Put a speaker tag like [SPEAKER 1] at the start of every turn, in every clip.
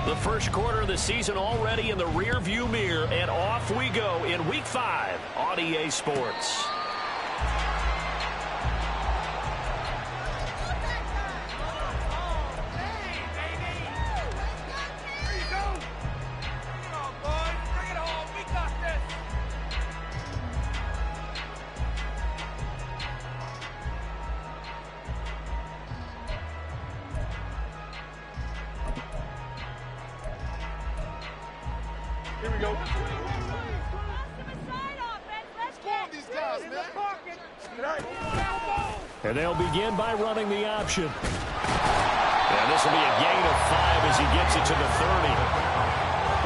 [SPEAKER 1] The first quarter of the season already in the rearview mirror, and off we go in Week 5 on EA Sports.
[SPEAKER 2] Here we go.
[SPEAKER 1] And they'll begin by running the option. And this will be a gain of 5 as he gets it to the 30.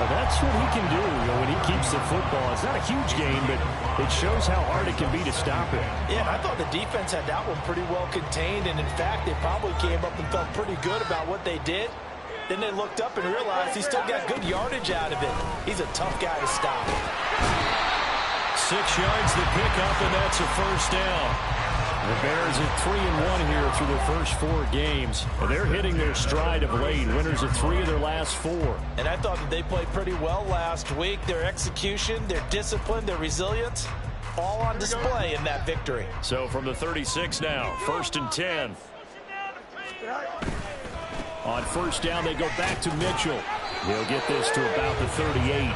[SPEAKER 1] Well, that's what he can do when he keeps the football. It's not a huge gain, but it shows how hard it can be to stop it.
[SPEAKER 3] Yeah, I thought the defense had that one pretty well contained, and in fact, they probably came up and felt pretty good about what they did. Then they looked up and realized he still got good yardage out of it. He's a tough guy to stop.
[SPEAKER 1] 6 yards the pickup, and that's a first down. The Bears at 3-1 here through their first 4 games. And they're hitting their stride of late. Winners of 3 of their last 4.
[SPEAKER 3] And I thought that they played pretty well last week. Their execution, their discipline, their resilience, all on display in that victory.
[SPEAKER 1] So from the 36 now, 1st and 10. On first down, they go back to Mitchell. He'll get this to about the 38.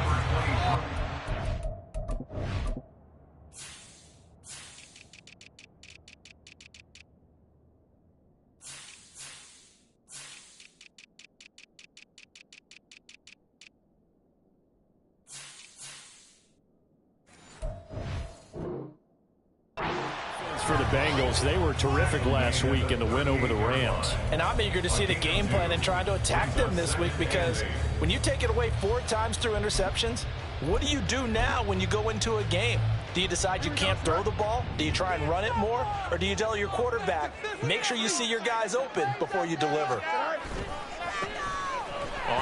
[SPEAKER 1] For the Bengals, they were terrific last week in the win over the Rams.
[SPEAKER 3] And I'm eager to see the game plan and trying to attack them this week, because when you take it away 4 times through interceptions, what do you do now when you go into a game? Do you decide you can't throw the ball? Do you try and run it more? Or do you tell your quarterback, make sure you see your guys open before you deliver?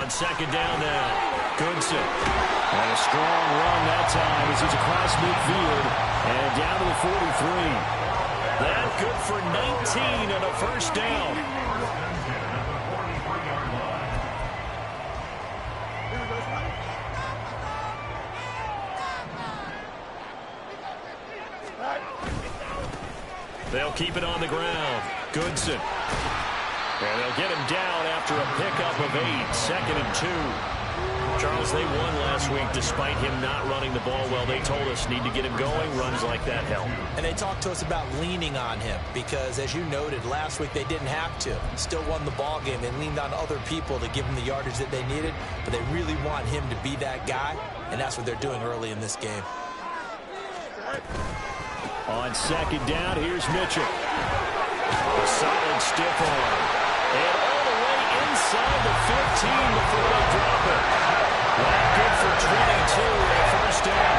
[SPEAKER 1] On second down now, Goodson. And a strong run that time as he's across midfield and down to the 43. That good for 19 and a first down. They'll keep it on the ground. Goodson. And they'll get him down after a pickup of 8, 2nd and 2. Charles, they won last week despite him not running the ball well. They told us need to get him going. Runs like that help.
[SPEAKER 3] And they talked to us about leaning on him because, as you noted, last week they didn't have to. Still won the ball game. They leaned on other people to give them the yardage that they needed, but they really want him to be that guy, and that's what they're doing early in this game.
[SPEAKER 1] On second down, here's Mitchell. A solid stiff arm. And all the way inside the 15 before they drop it. That good for 22 and a first down.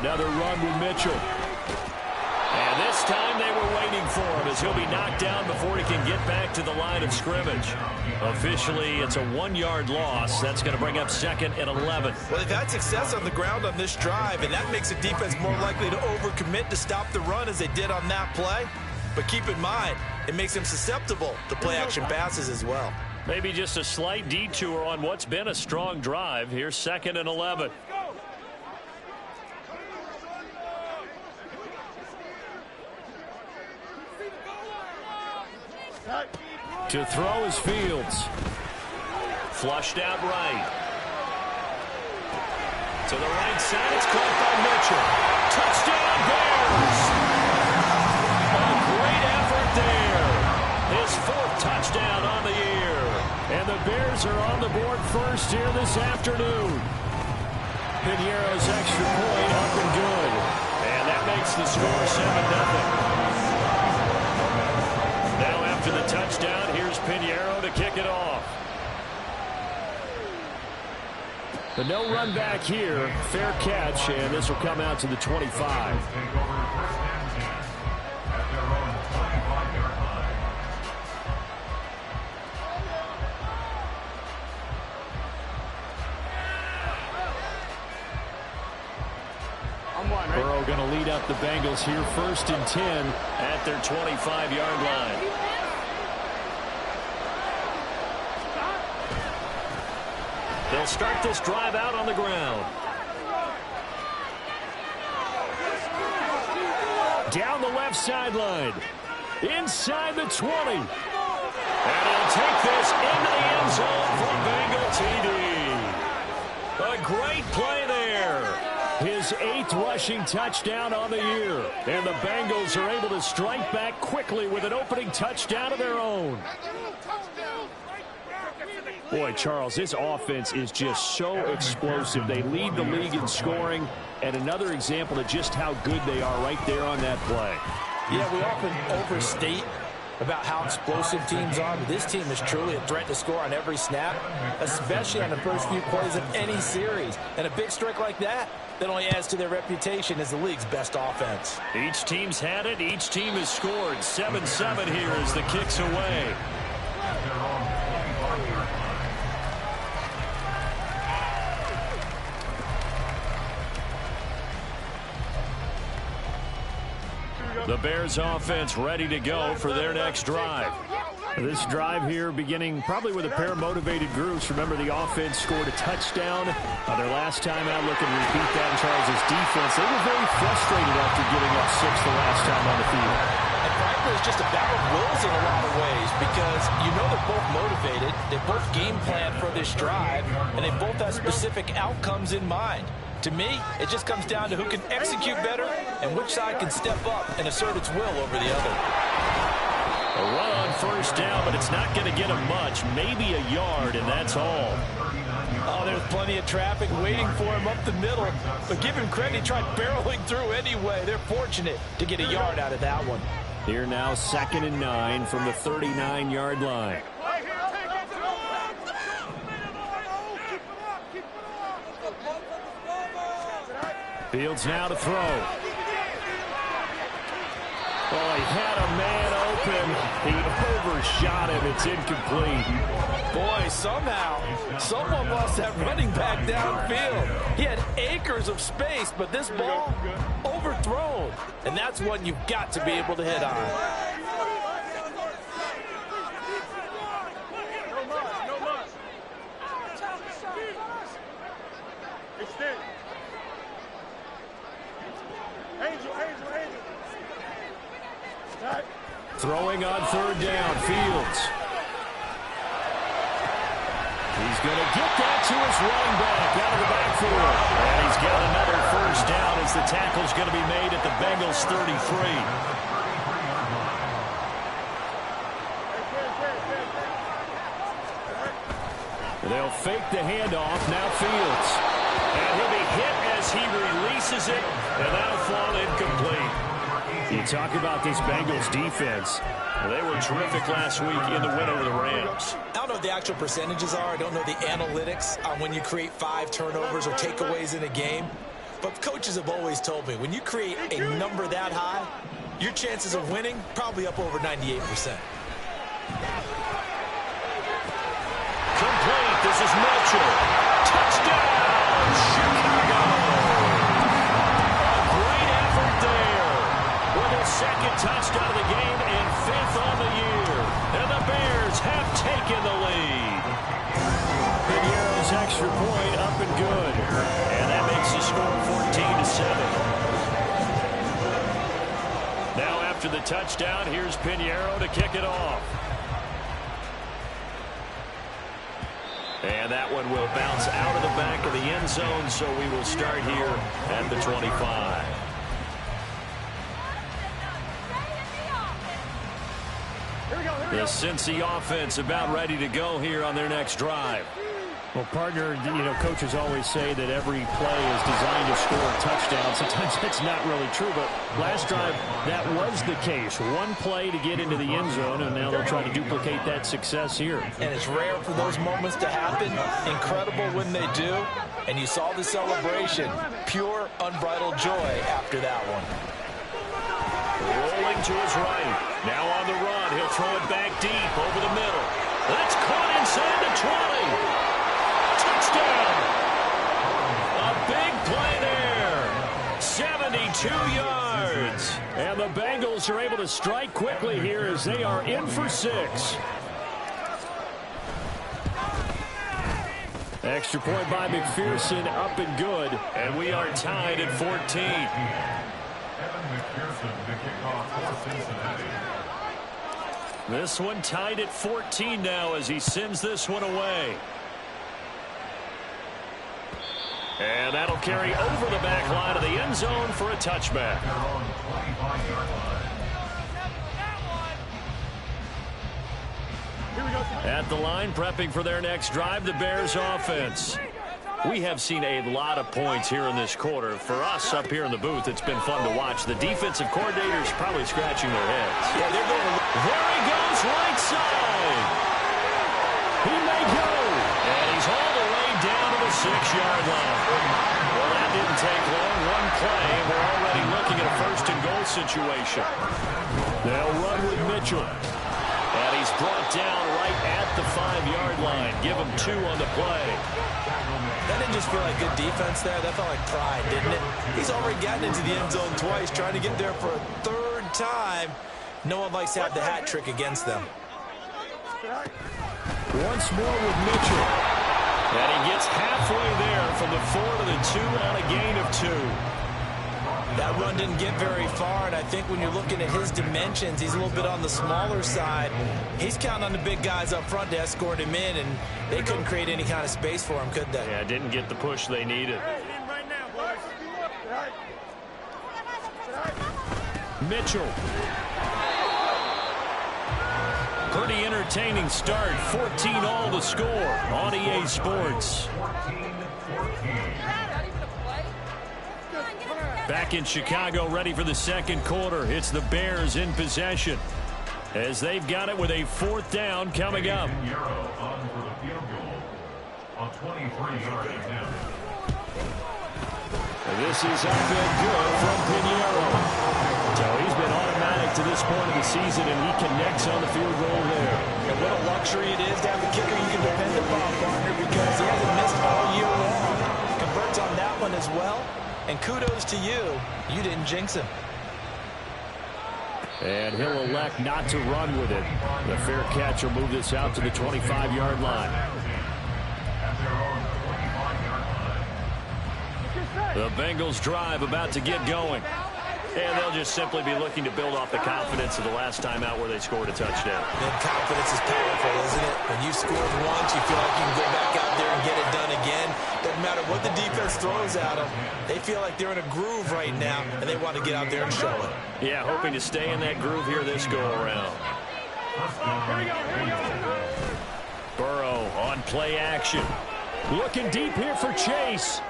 [SPEAKER 1] Another run with Mitchell. And this time they were waiting for him as he'll be knocked down before he can get back to the line of scrimmage. Officially, it's a 1-yard loss. That's going to bring up 2nd and 11.
[SPEAKER 3] Well, they've had success on the ground on this drive, and that makes the defense more likely to overcommit to stop the run as they did on that play. But keep in mind, it makes them susceptible to play-action passes as well.
[SPEAKER 1] Maybe just a slight detour on what's been a strong drive. Here's 2nd and 11. To throw is Fields. Flushed out right. To the right side, it's caught by Mitchell. Touchdown Bears! A great effort there. His 4th touchdown on the year. And the Bears are on the board first here this afternoon. Piniero's extra point up and good. And that makes the score 7-0. Now after the touchdown, here's Piniero to kick it off. But no run back here. Fair catch, and this will come out to the 25. going to lead up the Bengals here 1st and 10 at their 25-yard line. They'll start this drive out on the ground. Down the left sideline. Inside the 20. And he'll take this into the end zone for Bengal TD. A great play there. His 8th rushing touchdown on the year. And the Bengals are able to strike back quickly with an opening touchdown of their own. Boy, Charles, this offense is just so explosive. They lead the league in scoring, and another example of just how good they are right there on that play.
[SPEAKER 3] Yeah, we often overstate about how explosive teams are, but this team is truly a threat to score on every snap, especially on the first few plays of any series. And a big strike like that only adds to their reputation as the league's best offense.
[SPEAKER 1] Each team's had it. Each team has scored. 7-7 here as the kick's away. The Bears offense ready to go for their next drive. This drive here beginning probably with a pair of motivated groups. Remember, the offense scored a touchdown their last time out. Looking to repeat that in Charles' defense. They were very frustrated after giving up 6 the last time on the field.
[SPEAKER 3] And frankly, it's just a battle of wills in a lot of ways because you know they're both motivated. They both game plan for this drive, and they both have specific outcomes in mind. To me, it just comes down to who can execute better and which side can step up and assert its will over the other.
[SPEAKER 1] A run on 1st down, but it's not going to get him much. Maybe a yard, and that's all.
[SPEAKER 3] Oh, there's plenty of traffic waiting for him up the middle. But give him credit, he tried barreling through anyway. They're fortunate to get a yard out of that one.
[SPEAKER 1] Here now, 2nd and 9 from the 39-yard line. Fields now to throw. Oh, he had a man open. He overshot him. It's incomplete.
[SPEAKER 3] Boy, somehow, someone lost that running back downfield. He had acres of space, but this ball overthrown. And that's one you've got to be able to hit on.
[SPEAKER 1] Throwing on 3rd down, Fields. He's going to get that to his running back out of the backfield. And he's got another 1st down as the tackle's going to be made at the Bengals 33. They'll fake the handoff. Now Fields. And he'll be hit as he releases it, and that'll fall incomplete. You talk about this Bengals defense. Well, they were terrific last week in the win over the Rams.
[SPEAKER 3] I don't know what the actual percentages are. I don't know the analytics on when you create 5 turnovers or takeaways in a game. But coaches have always told me, when you create a number that high, your chances of winning probably up over 98%.
[SPEAKER 1] Complete. This is Mitchell. Touchdown, Chicago. A great effort there. With his 2nd touchdown of the game and 5th on the year. And the Bears have taken the lead. Pinheiro's extra point up and good. And that makes the score 14-7. Now after the touchdown, here's Pinheiro to kick it off. And that one will bounce out of the back of the end zone, so we will start here at the 25. The Cincy offense about ready to go here on their next drive. Well, partner, coaches always say that every play is designed to score a touchdown. Sometimes that's not really true, but last drive, that was the case. One play to get into the end zone, and now they'll try to duplicate that success here.
[SPEAKER 3] And it's rare for those moments to happen. Incredible when they do. And you saw the celebration. Pure, unbridled joy after that one.
[SPEAKER 1] Rolling to his right. Now on the run. He'll throw it back deep over the middle. That's caught inside the 20. Touchdown. A big play there. 72 Bengals are able to strike quickly here as they are in for 6. Extra point by McPherson, up and good, and we are tied at 14. This one tied at 14 now as he sends this one away. And that'll carry over the back line of the end zone for a touchback. At the line, prepping for their next drive, the Bears offense. We have seen a lot of points here in this quarter. For us up here in the booth, it's been fun to watch. The defensive coordinators probably scratching their heads.
[SPEAKER 3] Yeah, they're going.
[SPEAKER 1] There he goes, right side. He may go. And he's all the way down to the 6-yard line. Well, that didn't take long. One play, and we're already looking at a 1st and goal situation. They'll run with Mitchell. And he's brought down right at the 5-yard line. Give him 2 on the play.
[SPEAKER 3] That didn't just feel like good defense there. That felt like pride, didn't it? He's already gotten into the end zone twice, trying to get there for a 3rd time. No one likes to have the hat trick against them.
[SPEAKER 1] Once more with Mitchell. And he gets halfway there from the 4 to the 2 on a gain of 2.
[SPEAKER 3] That run didn't get very far, and I think when you're looking at his dimensions, he's a little bit on the smaller side. He's counting on the big guys up front to escort him in, and they couldn't create any kind of space for him, could they?
[SPEAKER 1] Yeah, didn't get the push they needed. Mitchell. Pretty entertaining start. 14-all the score on EA Sports. Back in Chicago, ready for the 2nd quarter. It's the Bears in possession as they've got it with a 4th down coming up. This is up and good from Pinheiro. So he's been automatic to this point of the season, and he connects on the field goal there.
[SPEAKER 3] And what a luxury it is to have a kicker you can depend upon, partner, because he hasn't missed all year long. Converts on that one as well. And kudos to you. You didn't jinx him.
[SPEAKER 1] And he'll elect not to run with it. The fair catch will move this out to the 25-yard line. The Bengals drive about to get going. And they'll just simply be looking to build off the confidence of the last time out where they scored a touchdown.
[SPEAKER 3] And confidence is powerful, isn't it? When you scored once, you feel like you can go back out there and get it done again. Doesn't matter what the defense throws at them. They feel like they're in a groove right now, and they want to get out there and show it.
[SPEAKER 1] Yeah, hoping to stay in that groove here this go-around. Burrow on play action. Looking deep here for Chase.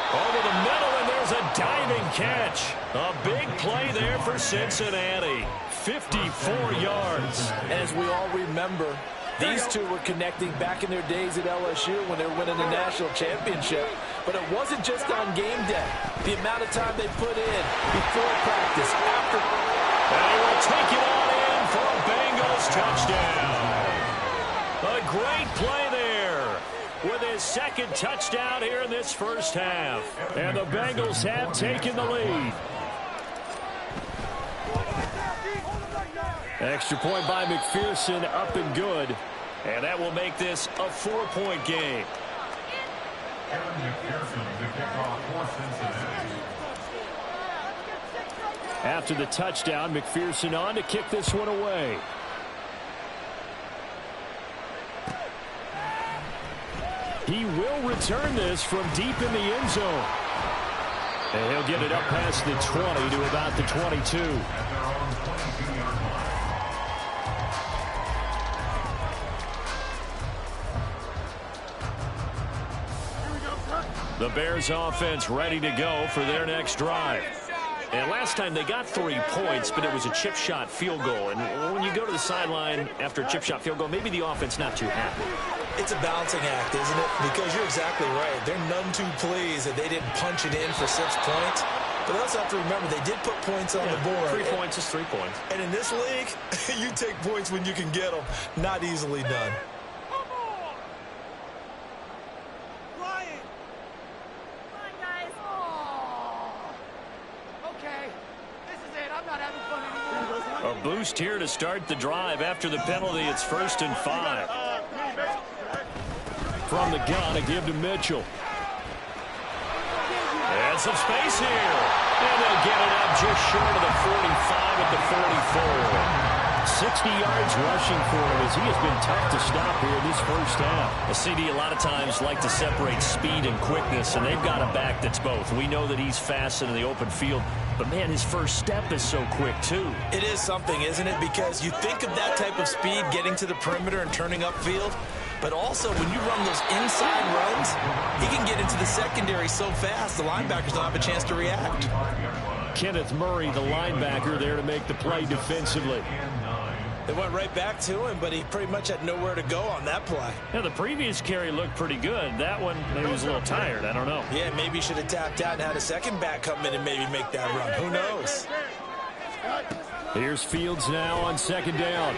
[SPEAKER 1] Over the middle, and there's a diving catch. A big play there for Cincinnati. 54 yards.
[SPEAKER 3] As we all remember, these two were connecting back in their days at LSU when they were winning the national championship. But it wasn't just on game day. The amount of time they put in before practice, after.
[SPEAKER 1] And he will take it on in for a Bengals touchdown. A great play there with his 2nd touchdown here in this 1st half. And the Bengals have taken the lead. Extra point by McPherson, up and good. And that will make this a 4-point game. After the touchdown, McPherson on to kick this one away. He will return this from deep in the end zone. And he'll get it up past the 20 to about the 22. The Bears offense ready to go for their next drive. And last time they got 3 points, but it was a chip shot field goal. And when you go to the sideline after a chip shot field goal, maybe the offense not too happy.
[SPEAKER 3] It's a balancing act, isn't it? Because you're exactly right. They're none too pleased that they didn't punch it in for 6 points. But they also have to remember they did put points on the board.
[SPEAKER 1] 3 points is 3 points.
[SPEAKER 3] And in this league, you take points when you can get them. Not easily done.
[SPEAKER 1] boost here to start the drive. After the penalty, it's 1st and 5. From the gun, a give to Mitchell. And some space here. And they'll get it up just short of the 45 at the 44. 60 yards rushing for him as he has been tough to stop here this first half. A CD a lot of times like to separate speed and quickness, and they've got a back that's both. We know that he's fast in the open field, but, man, his first step is so quick, too.
[SPEAKER 3] It is something, isn't it? Because you think of that type of speed getting to the perimeter and turning upfield, but also when you run those inside runs, he can get into the secondary so fast the linebackers don't have a chance to react.
[SPEAKER 1] Kenneth Murray, the linebacker, there to make the play defensively.
[SPEAKER 3] They went right back to him, but he pretty much had nowhere to go on that play.
[SPEAKER 1] Yeah, the previous carry looked pretty good. That one, maybe was a little tired. I don't know.
[SPEAKER 3] Yeah, maybe he should have tapped out and had a second back come in and maybe make that run. Who knows?
[SPEAKER 1] Here's Fields now on 2nd down.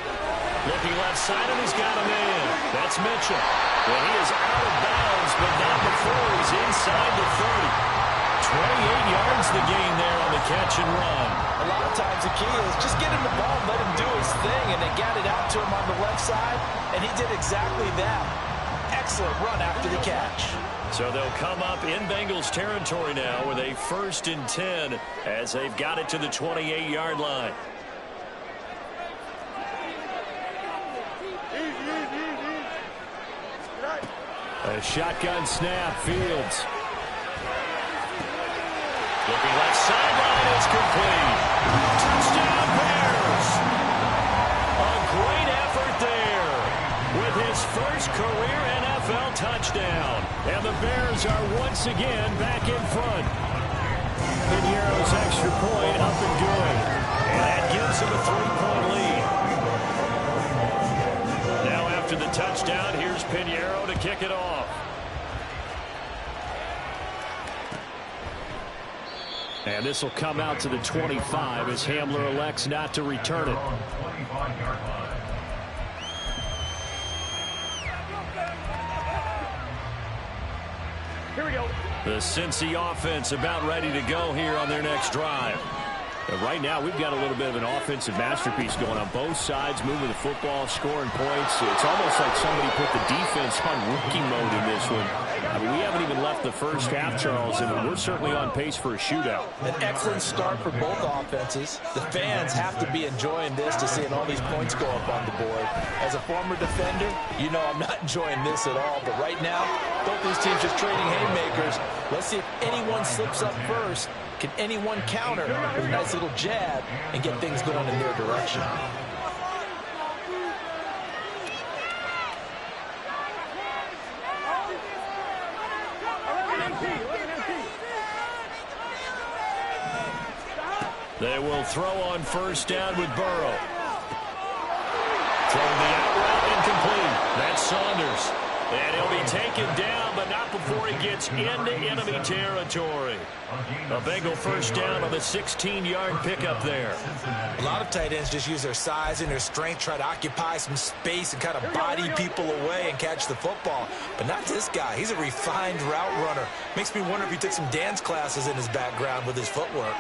[SPEAKER 1] Looking left side, and he's got a man. That's Mitchell. Well, he is out of bounds, but not before he's inside the 30. 28 yards the gain there on the catch and run.
[SPEAKER 3] A lot of times the key is just get him the ball and let him do his thing, and they got it out to him on the left side, and he did exactly that. Excellent run after the catch.
[SPEAKER 1] So they'll come up in Bengals territory now with a 1st and 10 as they've got it to the 28-yard line. A shotgun snap, Fields. Looking left sideline, it's complete. Touchdown, Bears. A great effort there with his first career NFL touchdown. And the Bears are once again back in front. Piñeiro's extra point up and good. And that gives him a 3-point lead. Now after the touchdown, here's Piñeiro to kick it off. And this will come out to the 25 as Hamler elects not to return it.
[SPEAKER 2] Here we go.
[SPEAKER 1] The Cincy offense about ready to go here on their next drive. But right now, we've got a little bit of an offensive masterpiece going on both sides, moving the football, scoring points. It's almost like somebody put the defense on rookie mode in this one. I mean, we haven't even left the first half, Charles, and we're certainly on pace for a shootout.
[SPEAKER 3] An excellent start for both offenses. The fans have to be enjoying this to seeing all these points go up on the board. As a former defender, you know I'm not enjoying this at all. But right now, both these teams just trading haymakers. Let's see if anyone slips up first. Can anyone counter with a nice little jab and get things going in their direction?
[SPEAKER 1] They will throw on 1st down with Burrow. Throwing the out route incomplete. That's Saunders. And he'll be taken down, but not before he gets into enemy territory. A Bengal 1st down on the 16-yard pickup there.
[SPEAKER 3] A lot of tight ends just use their size and their strength, try to occupy some space and kind of body people away and catch the football. But not this guy. He's a refined route runner. Makes me wonder if he took some dance classes in his background with his footwork.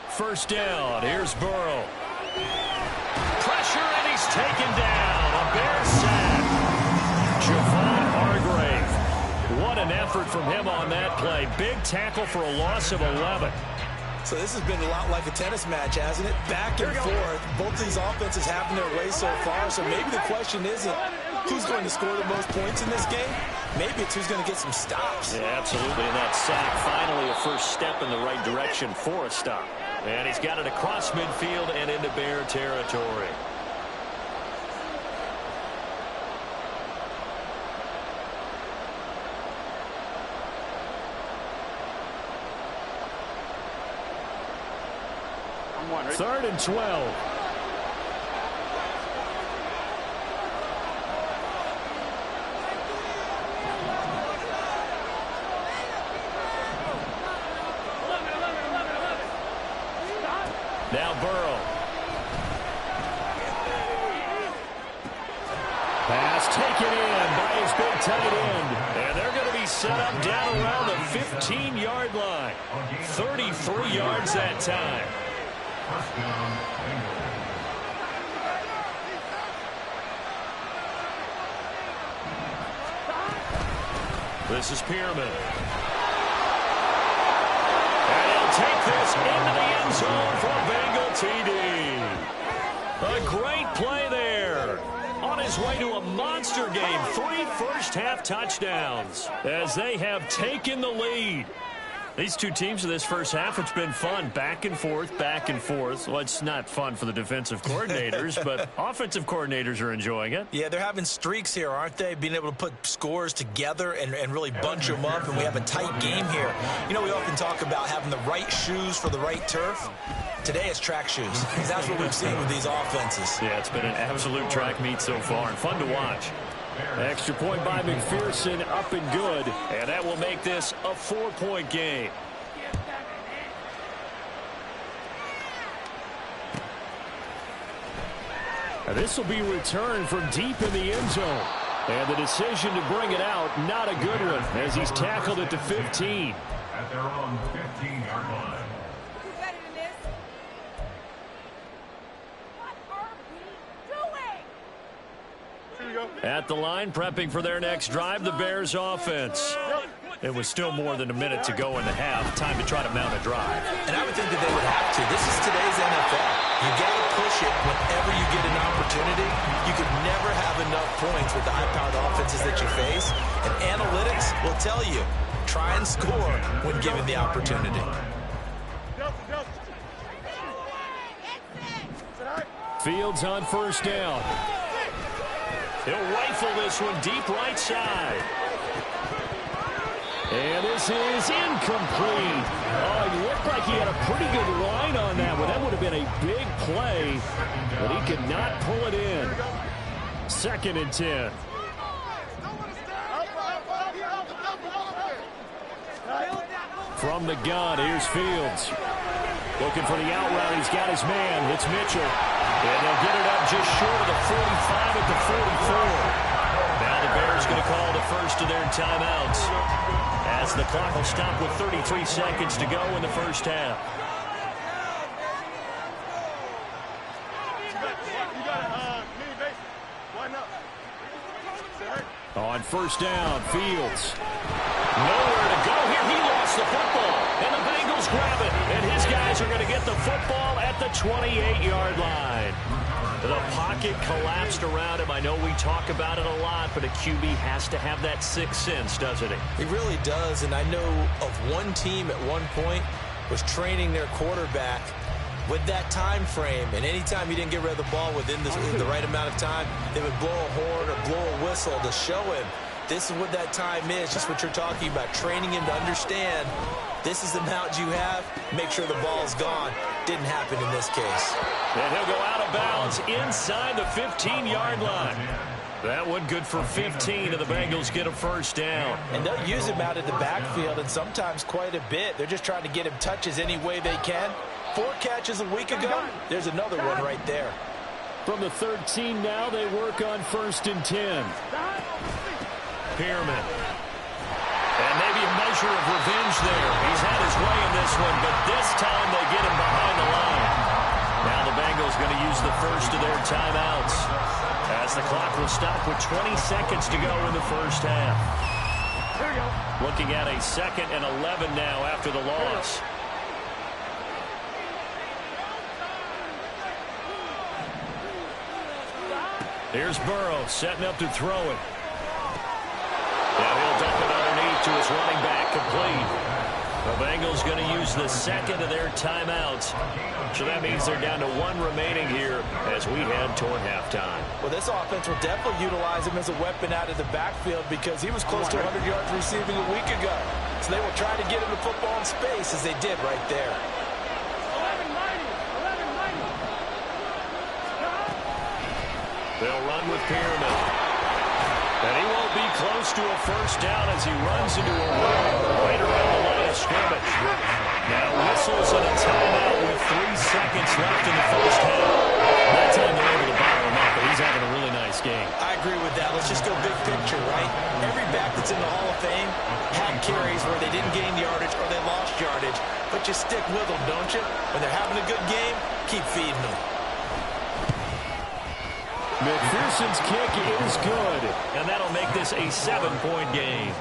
[SPEAKER 1] First down. Here's Burrow. Pressure, and he's taken down. A Bears sack. Javon Hargrave. What an effort from him on that play. Big tackle for a loss of 11.
[SPEAKER 3] So this has been a lot like a tennis match, hasn't it? Back and forth. Both these offenses having their way so far. So maybe the question isn't who's going to score the most points in this game. Maybe it's who's going to get some stops.
[SPEAKER 1] Yeah, absolutely. And that sack, finally a first step in the right direction for a stop. And he's got it across midfield and into Bear territory. Third and 12. Now Burrow. Pass taken in by his big tight end. And they're going to be be set up down around the 15-yard line. 33 yards that time. This is Pierman. And he'll take this into the end zone for a Bengal TD. A great play there. On his way to a monster game, 3 first-half touchdowns as they have taken the lead. These two teams in this first half, it's been fun. Back and forth, back and forth. Well, it's not fun for the defensive coordinators, but offensive coordinators are enjoying it.
[SPEAKER 3] Yeah, they're having streaks here, aren't they? Being able to put scores together and really bunch them up, and we have a tight game here. You know, we often talk about having the right shoes for the right turf. Today it's track shoes. That's what we've seen with these offenses.
[SPEAKER 1] Yeah, it's been an absolute track meet so far, and fun to watch. Extra point by McPherson, up and good, and that will make this a 4-point game. And this will be returned from deep in the end zone. And the decision to bring it out, not a good one, as he's tackled at the 15.
[SPEAKER 4] At their own 15-yard line.
[SPEAKER 1] At the line, prepping for their next drive, the Bears offense. It was still more than a minute to go in the half. Time to try to mount a drive.
[SPEAKER 3] And I would think that they would have to. This is today's NFL. You got to push it whenever you get an opportunity. You could never have enough points with the high-powered offenses that you face. And analytics will tell you, try and score when given the opportunity.
[SPEAKER 1] Fields on first down. He'll rifle this one deep right side. And this is incomplete. Oh, he looked like he had a pretty good line on that one. That would have been a big play, but he could not pull it in. 2nd and 10. From the gun, here's Fields. Looking for the out route. He's got his man. It's Mitchell. And they'll get it up just short of the 45 at the 44. Now the Bears going to call the first of their timeouts, as the clock will stop with 33 seconds to go in the first half. On first down, Fields. Nowhere to go here. He lost the football. And the Bengals grab it. And his guys are going to get the football at the 28-yard line. The pocket collapsed around him. I know we talk about it a lot, but a QB has to have that sixth sense, doesn't he?
[SPEAKER 3] He really does. And I know of one team at one point was training their quarterback with that time frame, and anytime he didn't get rid of the ball within the right amount of time, they would blow a horn or blow a whistle to show him this is what that time is, just what you're talking about, training him to understand this is the amount you have, make sure the ball's gone. Didn't happen in this case.
[SPEAKER 1] And he'll go out of bounds inside the 15-yard line. That one good for 15, and the Bengals get a first down.
[SPEAKER 3] And they'll use him out of the backfield, and sometimes quite a bit. They're just trying to get him touches any way they can. 4 catches a week ago. There's another one right there.
[SPEAKER 1] From the 13 now, they work on 1st and 10. Pierman. And maybe a measure of revenge there. He's had his way in this one, but this time they get him behind the line. Now the Bengals going to use the first of their timeouts, as the clock will stop with 20 seconds to go in the first half. Looking at a 2nd and 11 now after the loss. Here's Burrow setting up to throw it. Now he'll dump it underneath to his running back, complete. The Bengals going to use the 2nd of their timeouts. So that means they're down to 1 remaining here as we head toward halftime.
[SPEAKER 3] Well, this offense will definitely utilize him as a weapon out of the backfield because he was close to 100 yards receiving a week ago. So they will try to get him the football in space as they did right there.
[SPEAKER 1] They'll run with Pierman. And he won't be close to a first down as he runs into a wall right around the line of scrimmage. Now whistles and a timeout with 3 seconds left in the first half. That time they're able to bottle him up, but he's having a really nice game.
[SPEAKER 3] I agree with that. Let's just go big picture, right? Every back that's in the Hall of Fame carries where they didn't gain yardage or they lost yardage, but you stick with them, don't you? When they're having a good game, keep feeding them.
[SPEAKER 1] McPherson's kick is good, and that'll make this a 7-point game.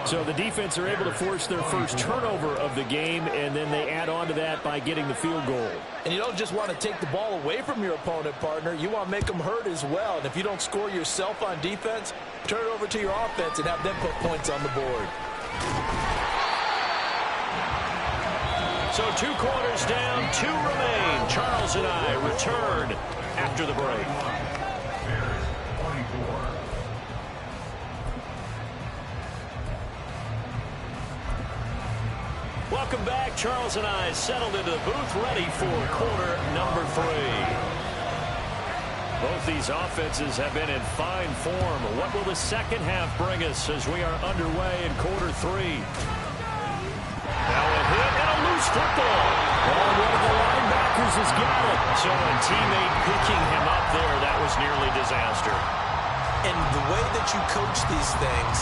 [SPEAKER 1] So the defense are able to force their first turnover of the game, and then they add on to that by getting the field goal.
[SPEAKER 3] And you don't just want to take the ball away from your opponent, partner. You want to make them hurt as well. And if you don't score yourself on defense, turn it over to your offense and have them put points on the board.
[SPEAKER 1] So 2 quarters down, 2 remain. Charles and I return after the break. Welcome back. Charles and I settled into the booth, ready for quarter number 3. Both these offenses have been in fine form. What will the second half bring us as we are underway in quarter 3? Now a hit and a loose football. Oh, one of the linebackers has got it. So a teammate picking him up there, that was nearly disaster.
[SPEAKER 3] And the way that you coach these things,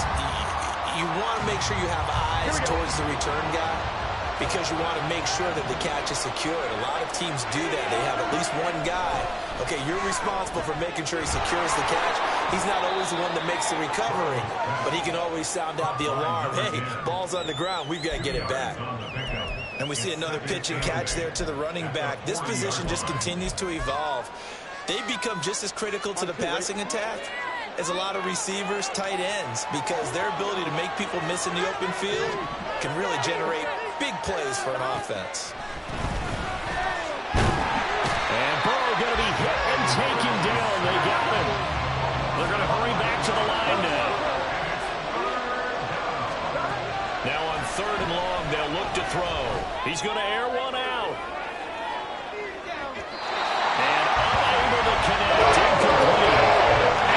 [SPEAKER 3] you want to make sure you have eyes towards the return guy because you want to make sure that the catch is secured. A lot of teams do that. They have at least one guy. Okay, you're responsible for making sure he secures the catch. He's not always the one that makes the recovery, but he can always sound out the alarm. Hey, ball's on the ground. We've got to get it back. And we see another pitch and catch there to the running back. This position just continues to evolve. They become just as critical to the passing attack as a lot of receivers, tight ends, because their ability to make people miss in the open field can really generate big plays for an offense.
[SPEAKER 1] And Burrow going to be hit and taken down. They got him. They're going to hurry back to the line now. Now on 3rd and long, they'll look to throw. He's going to air one out. And unable to connect. Incomplete.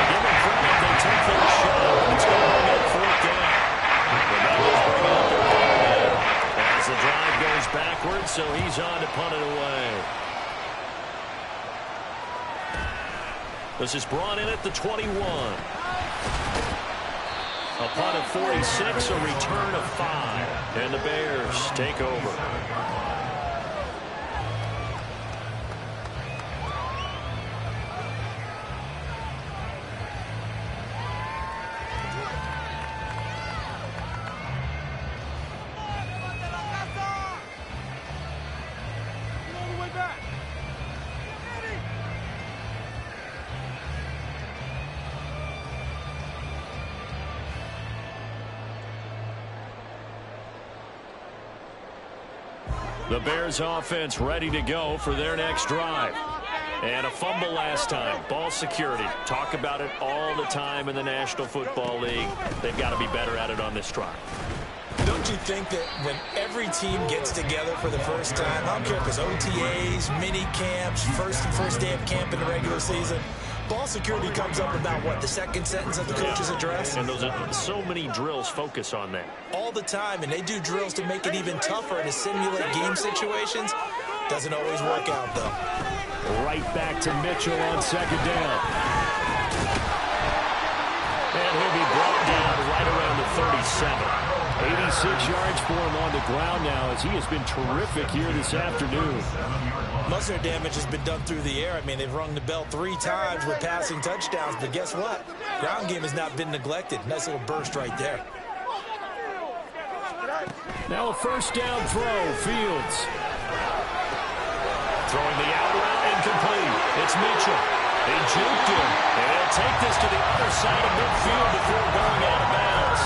[SPEAKER 1] Give them credit. They take their shot. It's going to bring up 4th down. The Bengals bring out their man as the drive goes backwards, so he's on to punt it away. This is brought in at the 21. A punt of 46, a return of 5. And the Bears take over. The Bears offense ready to go for their next drive. And a fumble last time. Ball security. Talk about it all the time in the National Football League. They've got to be better at it on this drive.
[SPEAKER 3] Don't you think that when every team gets together for the first time, I don't care if it's OTAs, mini camps, first day of camp in the regular season, ball security comes up about what, the second sentence of the coach's address?
[SPEAKER 1] And those are so many drills focus on that.
[SPEAKER 3] All the time, and they do drills to make it even tougher to simulate game situations. Doesn't always work out, though.
[SPEAKER 1] Right back to Mitchell on 2nd down. And he'll be brought down right around the 37. 86 yards for him on the ground now as he has been terrific here this afternoon.
[SPEAKER 3] Most of their damage has been done through the air. I mean, they've rung the bell 3 times with passing touchdowns, but guess what? Ground game has not been neglected. Nice little burst right there.
[SPEAKER 1] Now a 1st down throw, Fields. Throwing the out route incomplete. It's Mitchell. They juked him, and he'll take this to the other side of midfield before going out of bounds.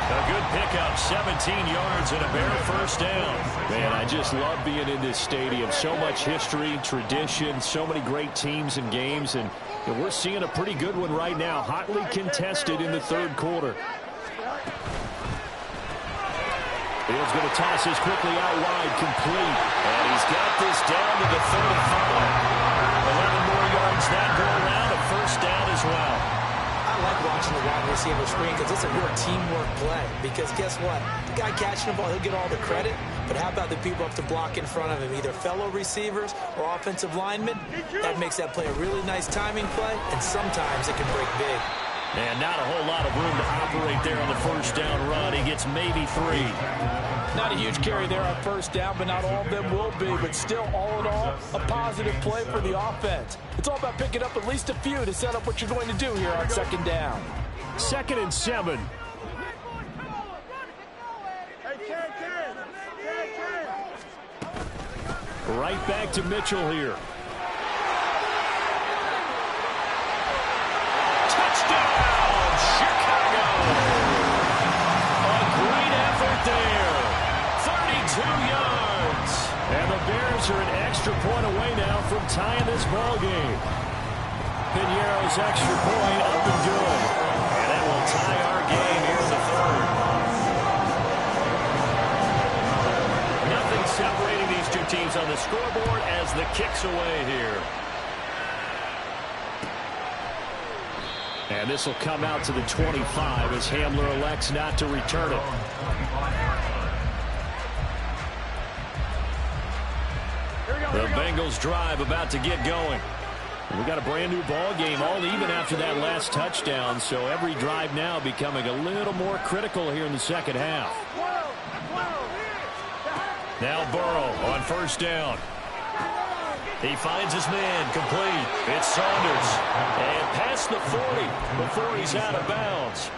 [SPEAKER 1] A good pickup, 17 yards and a Bear 1st down. Man, I just love being in this stadium. So much history, tradition, so many great teams and games, and we're seeing a pretty good one right now. Hotly contested in the 3rd quarter. Fields going to toss this quickly out wide, complete. And he's got this down to the 35. 11 more yards that go around, a 1st down as well.
[SPEAKER 3] I like watching the wide receiver screen because it's a real teamwork play. Because guess what? The guy catching the ball, he'll get all the credit. But how about the people up to block in front of him, either fellow receivers or offensive linemen? That makes that play a really nice timing play, and sometimes it can break big.
[SPEAKER 1] And not a whole lot of room to operate there on the first down run. He gets maybe 3.
[SPEAKER 3] Not a huge carry there on first down, but not all of them will be. But still, all in all, a positive play for the offense. It's all about picking up at least a few to set up what you're going to do here on second down.
[SPEAKER 1] 2nd and 7. Right back to Mitchell here. Touchdown, Chicago! A great effort there. 32 yards. And the Bears are an extra point away now from tying this ball game. Piñeiro's extra point up and good. And that will tie our game here in the 3rd. Nothing separating these two teams on the scoreboard as the kick's away here. And this will come out to the 25 as Hamler elects not to return it. The Bengals drive about to get going. We got a brand new ball game, all even after that last touchdown. So every drive now becoming a little more critical here in the second half. Now Burrow on first down. He finds his man, complete. It's Saunders. And past the 40 before he's out of bounds.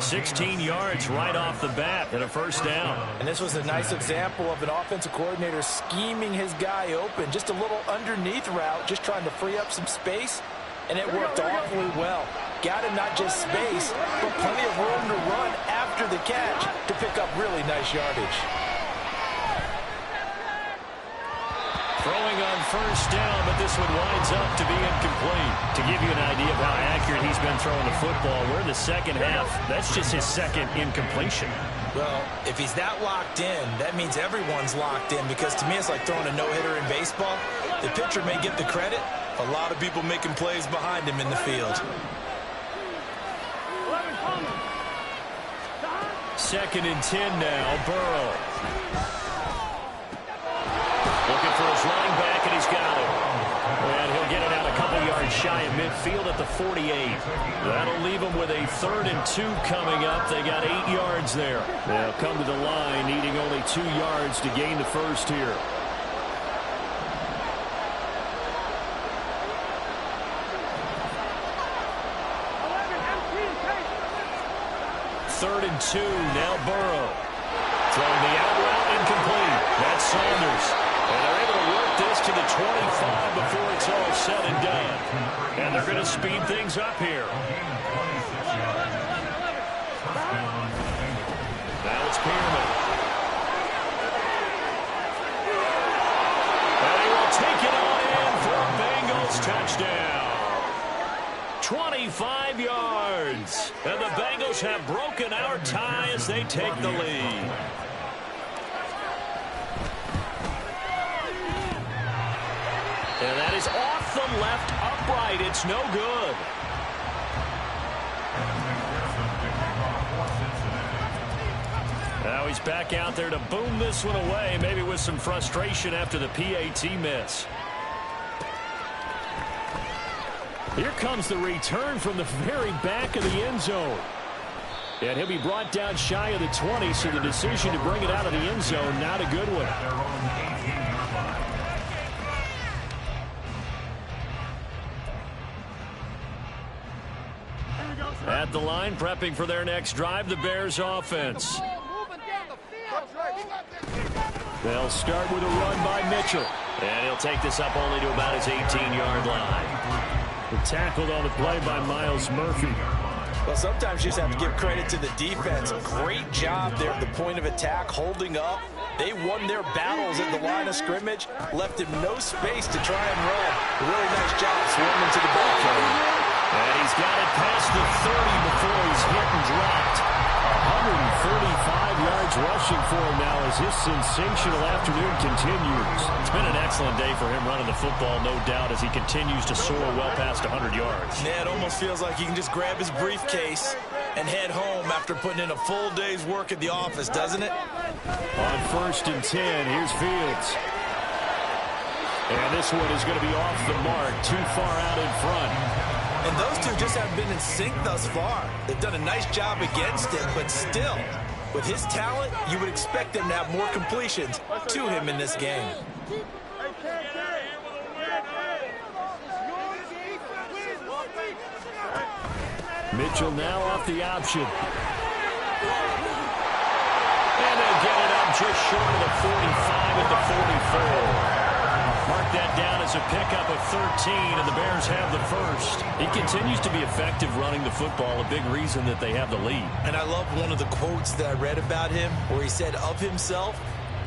[SPEAKER 1] 16 yards right off the bat and a first down.
[SPEAKER 3] And this was a nice example of an offensive coordinator scheming his guy open. Just a little underneath route, just trying to free up some space. And it worked awfully well. Got him not just space, but plenty of room to run after the catch to pick up really nice yardage.
[SPEAKER 1] Throwing on first down, but this one winds up to be incomplete. To give you an idea of how accurate he's been throwing the football, we're in the second half. That's just his 2nd incompletion.
[SPEAKER 3] Well, if he's that locked in, that means everyone's locked in, because to me it's like throwing a no-hitter in baseball. The pitcher may get the credit. A lot of people making plays behind him in the field.
[SPEAKER 1] 2nd and 10 now, Burrow. Looking for his running back, and he's got it. And he'll get it out a couple yards shy of midfield at the 48. That'll leave him with a 3rd and 2 coming up. They got 8 yards there. They'll come to the line, needing only 2 yards to gain the first here. Third and 2, now Burrow. Throwing the out route, incomplete. That's Saunders. And they're able to work this to the 25 before it's all said and done. And they're going to speed things up here. Now it's Pearman. And he will take it on in for a Bengals touchdown. 25 yards. And the Bengals have broken our tie as they take the lead. And that is off the left upright. It's no good. Now he's back out there to boom this one away, maybe with some frustration after the PAT miss. Here comes the return from the very back of the end zone. And he'll be brought down shy of the 20, so the decision to bring it out of the end zone, not a good one. At the line, prepping for their next drive, the Bears offense. They'll start with a run by Mitchell. And he'll take this up only to about his 18-yard line. Tackled on the play by Miles Murphy.
[SPEAKER 3] Well, sometimes you just have to give credit to the defense. Great job there at the point of attack, holding up. They won their battles at the line of scrimmage, left him no space to try and run. A really nice job swarming to the ball carrier.
[SPEAKER 1] And he's got it past the 30 before he's hit and dropped. 145 yards rushing for him now as his sensational afternoon continues. It's been an excellent day for him running the football, no doubt, as he continues to soar well past 100 yards.
[SPEAKER 3] Yeah, it almost feels like he can just grab his briefcase and head home after putting in a full day's work at the office, doesn't it?
[SPEAKER 1] On 1st and 10, here's Fields. And this one is going to be off the mark, too far out in front.
[SPEAKER 3] And those two just have been in sync thus far. They've done a nice job against him, but still, with his talent, you would expect them to have more completions to him in this game.
[SPEAKER 1] Mitchell now off the option. And they'll get it up just short of the 45 at the 44. Mark that down as a pickup of 13, and the Bears have the first. He continues to be effective running the football, a big reason that they have the lead.
[SPEAKER 3] And I love one of the quotes that I read about him where he said of himself,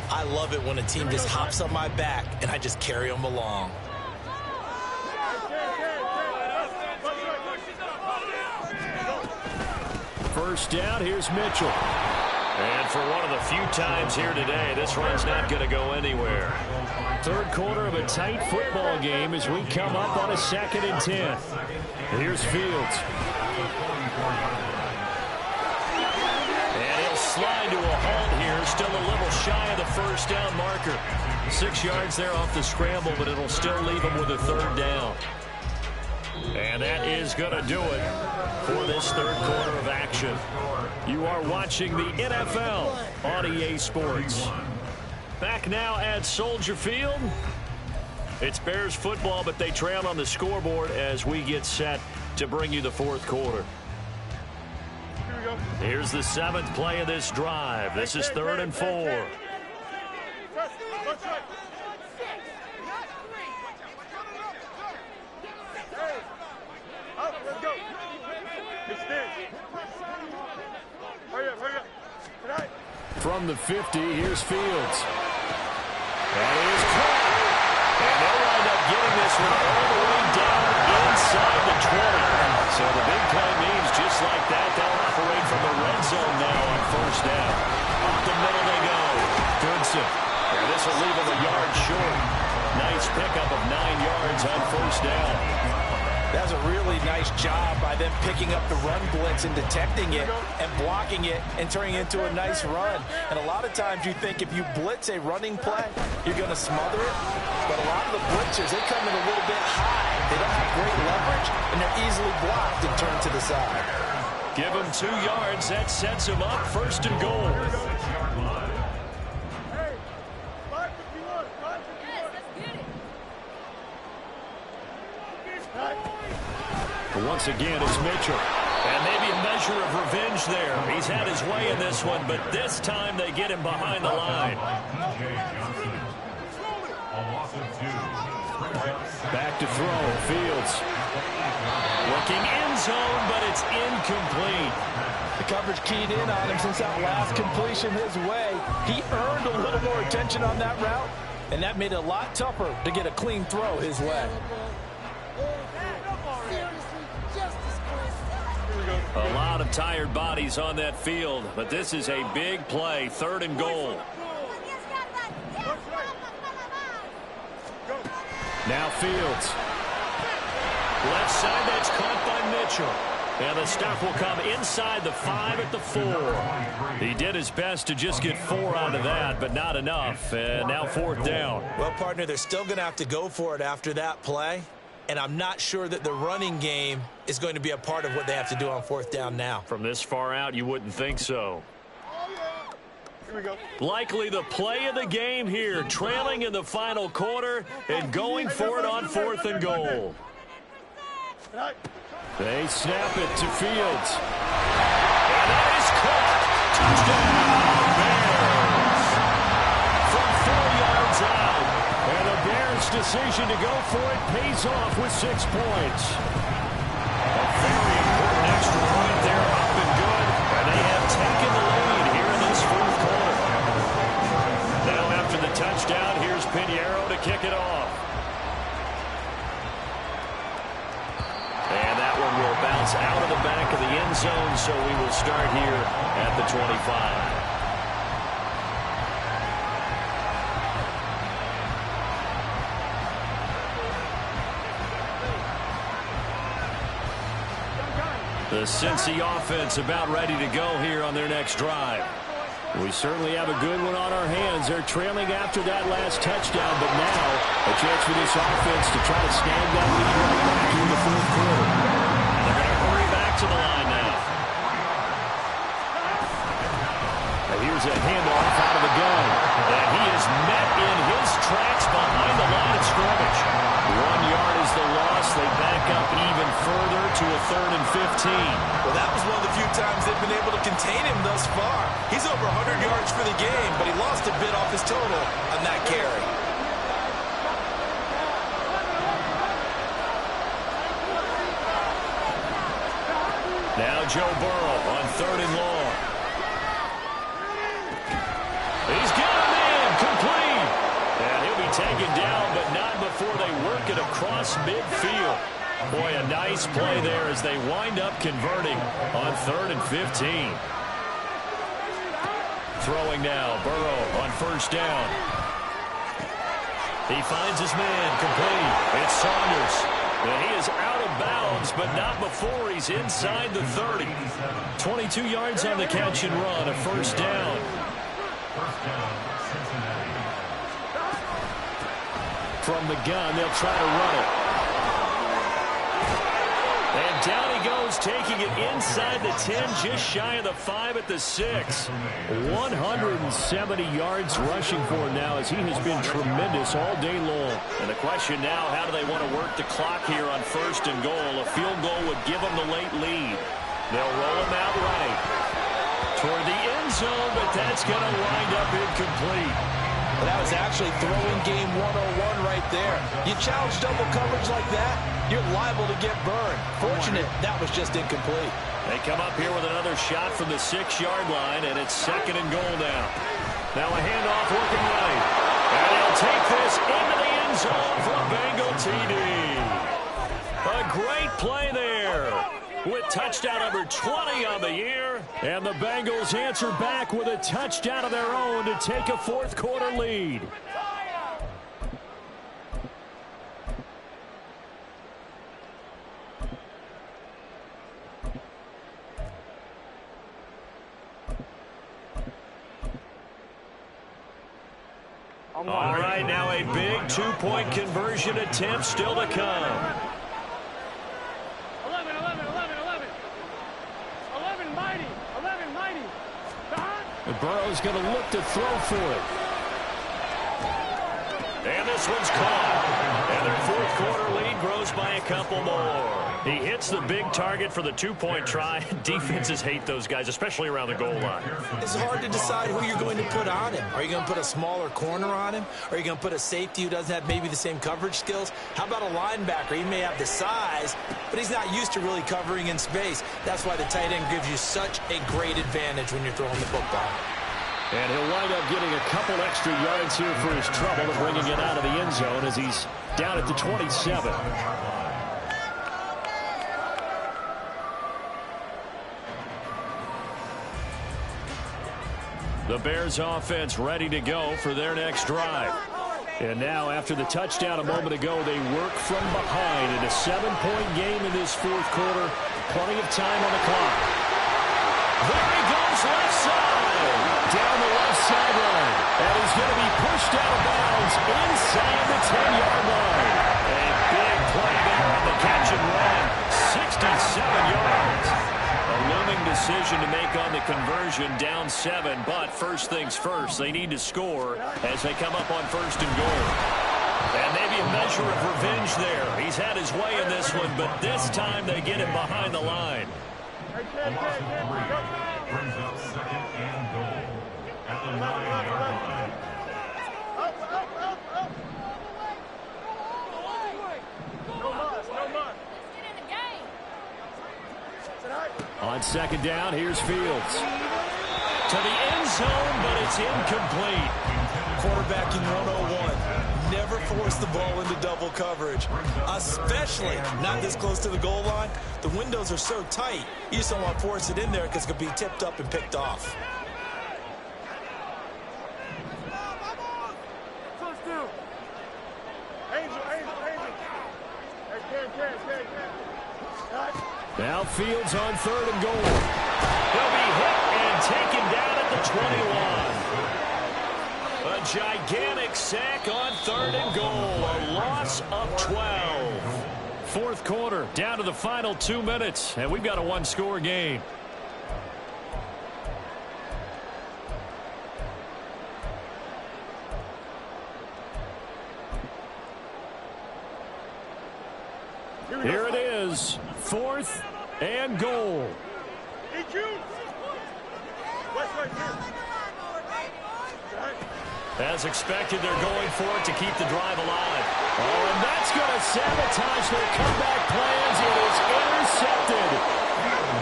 [SPEAKER 3] "I love it when a team just hops on my back and I just carry them along."
[SPEAKER 1] First down, here's Mitchell. And for one of the few times here today, this run's not going to go anywhere. Third quarter of a tight football game as we come up on a 2nd and 10. Here's Fields. And he'll slide to a halt here, still a little shy of the first down marker. 6 yards there off the scramble, but it'll still leave him with a 3rd down. And that is going to do it for this third quarter of action. You are watching the NFL on EA Sports. Back now at Soldier Field. It's Bears football, but they trail on the scoreboard as we get set to bring you the fourth quarter. Here's the 7th play of this drive. This is 3rd and 4. From the 50, here's Fields. That is caught. And they'll wind up getting this one all the way down inside the 20. So the big play means just like that, they'll operate from the red zone now on 1st down. Up the middle they go. Goodson. And this will leave him a yard short. Nice pickup of 9 yards on 1st down.
[SPEAKER 3] That's a really nice job by them picking up the run blitz and detecting it and blocking it and turning it into a nice run. And a lot of times you think if you blitz a running play, you're going to smother it. But a lot of the blitzers, they come in a little bit high. They don't have great leverage, and they're easily blocked and turned to the side.
[SPEAKER 1] Give him 2 yards. That sets him up 1st and goal. Once again, it's Mitchell. And maybe a measure of revenge there. He's had his way in this one, but this time they get him behind the line. Back to throw. Fields. Looking end zone, but it's incomplete.
[SPEAKER 3] The coverage keyed in on him since that last completion his way. He earned a little more attention on that route, and that made it a lot tougher to get a clean throw his way.
[SPEAKER 1] A lot of tired bodies on that field, but this is a big play, 3rd and goal. Now Fields. Left side, that's caught by Mitchell. And the stop will come inside the 5 at the 4. He did his best to just get 4 out of that, but not enough. And now 4th down.
[SPEAKER 3] Well, partner, they're still going to have to go for it after that play. And I'm not sure that the running game is going to be a part of what they have to do on 4th down now.
[SPEAKER 1] From this far out, you wouldn't think so. Likely the play of the game here, trailing in the final quarter and going for it on 4th and goal. They snap it to Fields. And that is caught. Touchdown, Bears. From 4 yards out. And the Bears' decision to go for it pays off with 6 points. A very important extra point there, up and good. And they have taken the lead here in this 4th quarter. Now after the touchdown, here's Pinheiro to kick it off. And that one will bounce out of the back of the end zone, so we will start here at the 25. The Cincy offense about ready to go here on their next drive. We certainly have a good one on our hands. They're trailing after that last touchdown, but now a chance for this offense to try to snag that lead right back in the 4th quarter. Here's a handoff out of the gun. And he is met in his tracks behind the line of scrimmage. 1 yard is the loss. They back up even further to a 3rd and 15.
[SPEAKER 3] Well, that was one of the few times they've been able to contain him thus far. He's over 100 yards for the game, but he lost a bit off his total on that carry.
[SPEAKER 1] Now Joe Burrow on 3rd and long. He's got him in, complete. And he'll be taken down, but not before they work it across midfield. Boy, a nice play there as they wind up converting on 3rd and 15. Throwing now, Burrow on 1st down. He finds his man, complete. It's Saunders. And he is out of bounds, but not before he's inside the 30. 22 yards on the catch and run, a 1st down. From the gun, they'll try to run it. And down he goes, taking it inside the 10, just shy of the 5 at the 6. 170 yards rushing for him now as he has been tremendous all day long. And the question now, how do they want to work the clock here on 1st and goal? A field goal would give them the late lead. They'll roll him out right toward the end zone, but that's going to wind up incomplete.
[SPEAKER 3] Well, that was actually throwing game 101 right there. You challenge double coverage like that, you're liable to get burned. Fortunate that was just incomplete.
[SPEAKER 1] They come up here with another shot from the 6-yard line, and it's 2nd and goal now. Now a handoff working right. And they'll take this into the end zone for a Bengal TD. A great play there with touchdown number 20 on the year. And the Bengals answer back with a touchdown of their own to take a 4th quarter lead. All right, now a big 2-point conversion attempt still to come.
[SPEAKER 2] 11, 11, 11, 11. 11 mighty. 11 mighty.
[SPEAKER 1] And Burrow's going to look to throw for it. And this one's caught. And their 4th quarter lead grows by a couple more. He hits the big target for the 2-point try. Defenses hate those guys, especially around the goal line.
[SPEAKER 3] It's hard to decide who you're going to put on him. Are you going to put a smaller corner on him? Are you going to put a safety who doesn't have maybe the same coverage skills? How about a linebacker? He may have the size, but he's not used to really covering in space. That's why the tight end gives you such a great advantage when you're throwing the football.
[SPEAKER 1] And he'll wind up getting a couple extra yards here for his trouble and bringing it out of the end zone as he's down at the 27. The Bears offense ready to go for their next drive. And now, after the touchdown a moment ago, they work from behind in a 7-point game in this 4th quarter. Plenty of time on the clock. There he goes, left side. Down the left sideline. And he's going to be pushed out of bounds inside the 10-yard line. A big play there on the catch and run. 67 yards. A looming decision to make on the conversion, down 7, but first things first, they need to score as they come up on 1st and goal. And maybe a measure of revenge there. He's had his way in this one, but this time they get him behind the line.
[SPEAKER 4] Brings up 2nd and goal at the 9-yard line.
[SPEAKER 1] On 2nd down, here's Fields. To the end zone, but it's incomplete.
[SPEAKER 3] Quarterbacking 101. Never force the ball into double coverage, especially not this close to the goal line. The windows are so tight, you just don't want to force it in there because it could be tipped up and picked off.
[SPEAKER 1] Now Fields on 3rd and goal. He'll be hit and taken down at the 21. A gigantic sack on 3rd and goal. A loss of 12. 4th quarter, down to the final 2 minutes, and we've got a 1-score game. Here it is, 4th and goal. As expected, they're going for it to keep the drive alive. Oh, and that's going to sabotage their comeback plans. It is intercepted.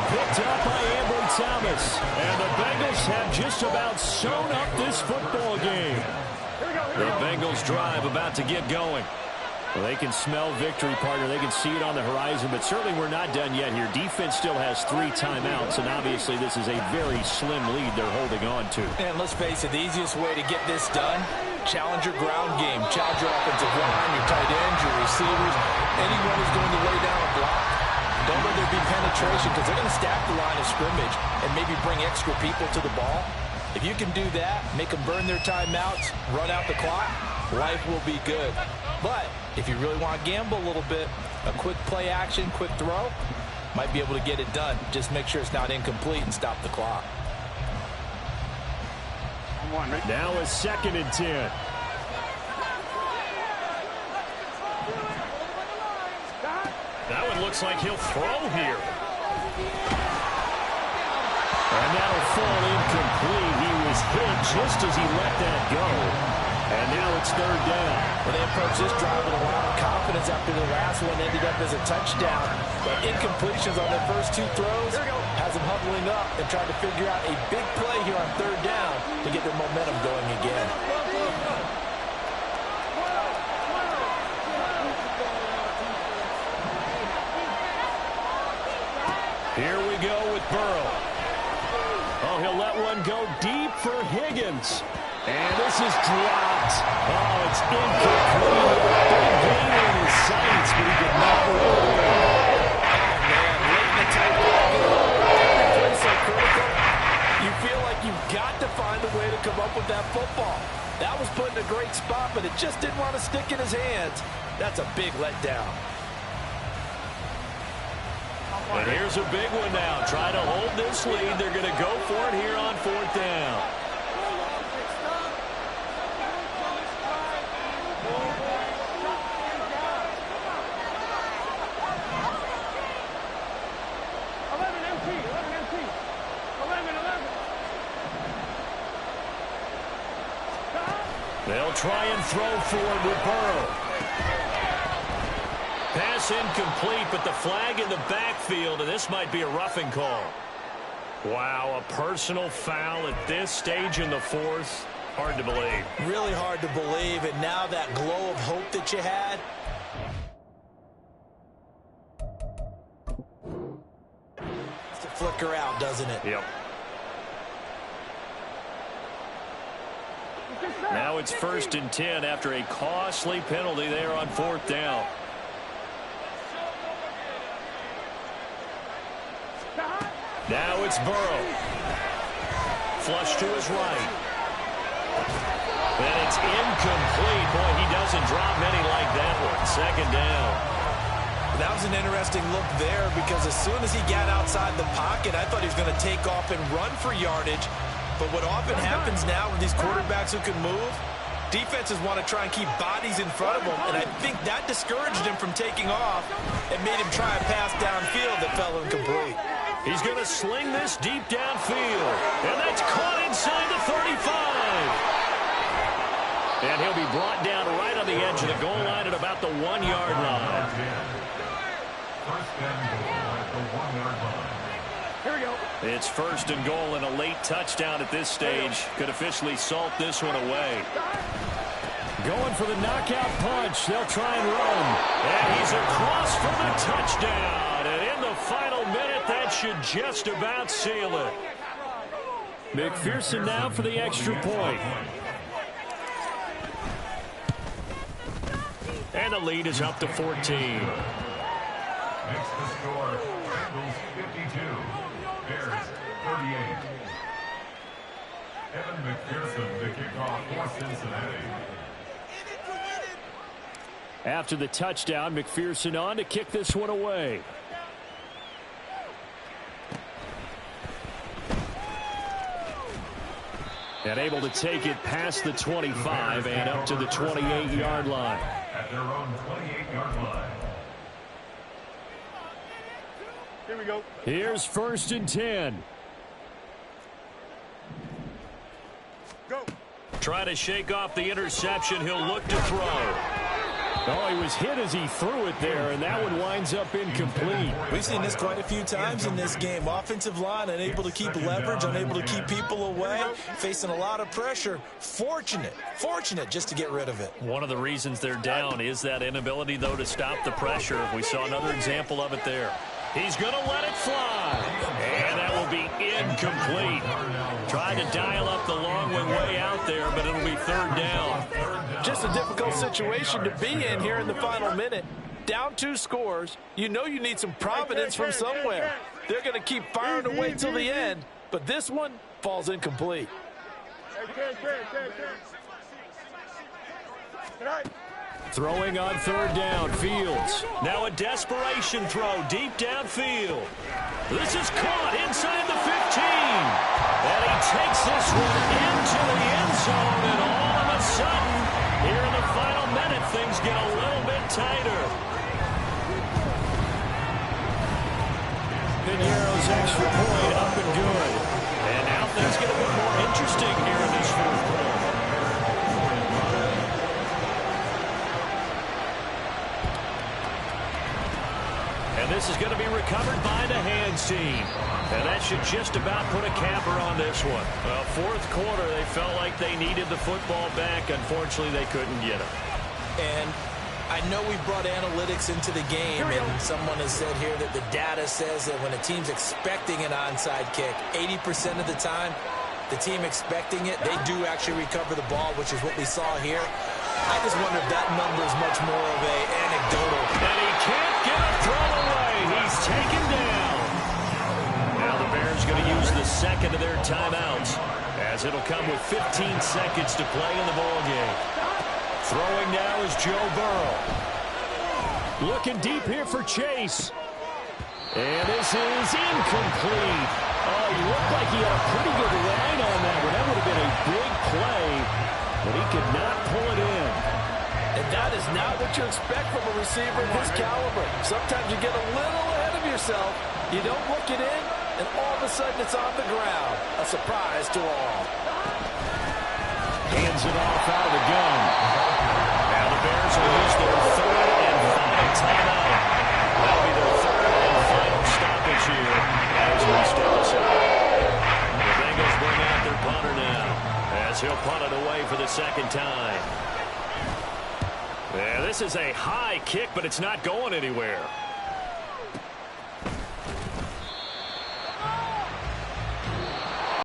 [SPEAKER 1] Picked up by Ambry Thomas. And the Bengals have just about sewn up this football game. The Bengals drive about to get going. Well, they can smell victory, partner. They can see it on the horizon, but certainly we're not done yet here. Defense still has 3 timeouts, and obviously this is a very slim lead they're holding on to.
[SPEAKER 3] And let's face it, the easiest way to get this done, challenge your ground game. Challenge your offensive line, your tight ends, your receivers, anyone who's going to lay down a block. Don't let there be penetration because they're going to stack the line of scrimmage and maybe bring extra people to the ball. If you can do that, make them burn their timeouts, run out the clock, life will be good. But if you really want to gamble a little bit, a quick play action, quick throw, might be able to get it done. Just make sure it's not incomplete and stop the clock.
[SPEAKER 1] Now a 2nd and 10. That one looks like he'll throw here. And that'll fall incomplete. He was hit just as he let that go. And now it's 3rd down.
[SPEAKER 3] Well, they approach this drive with a lot of confidence after the last one ended up as a touchdown. But incompletions on their first 2 throws has them huddling up and trying to figure out a big play here on 3rd down to get their momentum going again.
[SPEAKER 1] Here we go with Burrow. Oh, he'll let one go deep for Higgins. And this is dropped. Oh, it's incomplete. Big gain in his sights, but he could not roll it in.
[SPEAKER 3] Oh, man, late in the tight ball. Play so critical. You feel like you've got to find a way to come up with that football. That was put in a great spot, but it just didn't want to stick in his hands. That's a big letdown.
[SPEAKER 1] And here's a big one now. Try to hold this lead. They're going to go for it here on 4th down. They'll try and throw forward with Burrow. Pass incomplete, but the flag in the backfield, and this might be a roughing call. Wow, a personal foul at this stage in the 4th. Hard to believe.
[SPEAKER 3] Really hard to believe, and now that glow of hope that you had. It's a flicker out, doesn't it?
[SPEAKER 1] Yep. Now it's 1st and 10 after a costly penalty there on 4th down. Now it's Burrow. Flush to his right. And it's incomplete. Boy, he doesn't drop many like that one. 2nd down.
[SPEAKER 3] That was an interesting look there because as soon as he got outside the pocket, I thought he was going to take off and run for yardage. But what often happens now with these quarterbacks who can move, defenses want to try and keep bodies in front of them, and I think that discouraged him from taking off and made him try a pass downfield that fell incomplete.
[SPEAKER 1] He's going to sling this deep downfield, and that's caught inside the 35. And he'll be brought down right on the edge of the goal line at about the 1-yard line.
[SPEAKER 4] First and goal at the 1-yard line.
[SPEAKER 2] Here we go.
[SPEAKER 1] It's 1st and goal, and a late touchdown at this stage could officially salt this one away. Going for the knockout punch. They'll try and run. And he's across for the touchdown. And in the final minute, that should just about seal it. McPherson now for the extra point. And the lead is up to 14.
[SPEAKER 4] Makes the score Bengals 52, Bears 38. Evan McPherson to kick off for Cincinnati.
[SPEAKER 1] After the touchdown, McPherson on to kick this one away. And able to take it past the 25 and up to the 28-yard line.
[SPEAKER 4] At their own 28-yard line.
[SPEAKER 2] Here we go.
[SPEAKER 1] Here's 1st and 10.
[SPEAKER 2] Go.
[SPEAKER 1] Try to shake off the interception. He'll look to throw. Oh, he was hit as he threw it there, and that one winds up incomplete.
[SPEAKER 3] We've seen this quite a few times in this game. Offensive line unable to keep leverage, unable to keep people away, facing a lot of pressure. Fortunate just to get rid of it.
[SPEAKER 1] One of the reasons they're down is that inability, though, to stop the pressure. We saw another example of it there. He's going to let it fly. And that will be incomplete. Tried to dial up the long way out there, but it'll be 3rd down.
[SPEAKER 3] Just a difficult situation to be in here in the final minute. Down 2 scores. You know you need some providence from somewhere. They're going to keep firing away till the end, but this one falls incomplete.
[SPEAKER 1] Throwing on 3rd down, Fields. Now a desperation throw deep downfield. This is caught inside the 15. And he takes this one into the end zone, and all of a sudden, here in the final minute, things get a little bit tighter. Piñeiro's extra point up and good. And now things get a bit more interesting here in this 4th quarter. And this is going to be recovered by the hands team. And that should just about put a capper on this one. Well, 4th quarter, they felt like they needed the football back. Unfortunately, they couldn't get it.
[SPEAKER 3] And I know we brought analytics into the game, and someone has said here that the data says that when a team's expecting an onside kick, 80% of the time, the team expecting it, they do actually recover the ball, which is what we saw here. I just wonder if that number is much more of a anecdotal.
[SPEAKER 1] And he can't get a throw away. He's taken down. Now the Bears going to use the 2nd of their timeouts, as it'll come with 15 seconds to play in the ball game. Throwing now is Joe Burrow. Looking deep here for Chase. And this is incomplete. Oh, he looked like he had a pretty good line on that one. That would have been a big play, but he could not pull it in.
[SPEAKER 3] And that is not what you expect from a receiver of his caliber. Sometimes you get a little ahead of yourself. You don't look it in, and all of a sudden it's on the ground. A surprise to all.
[SPEAKER 1] Hands it off out of the gun. Now the Bears will use their 3rd and final timeout. That'll be their 3rd and final stoppage here as we step aside. The Bengals bring out their punter now, as he'll punt it away for the 2nd time. Yeah, this is a high kick, but it's not going anywhere.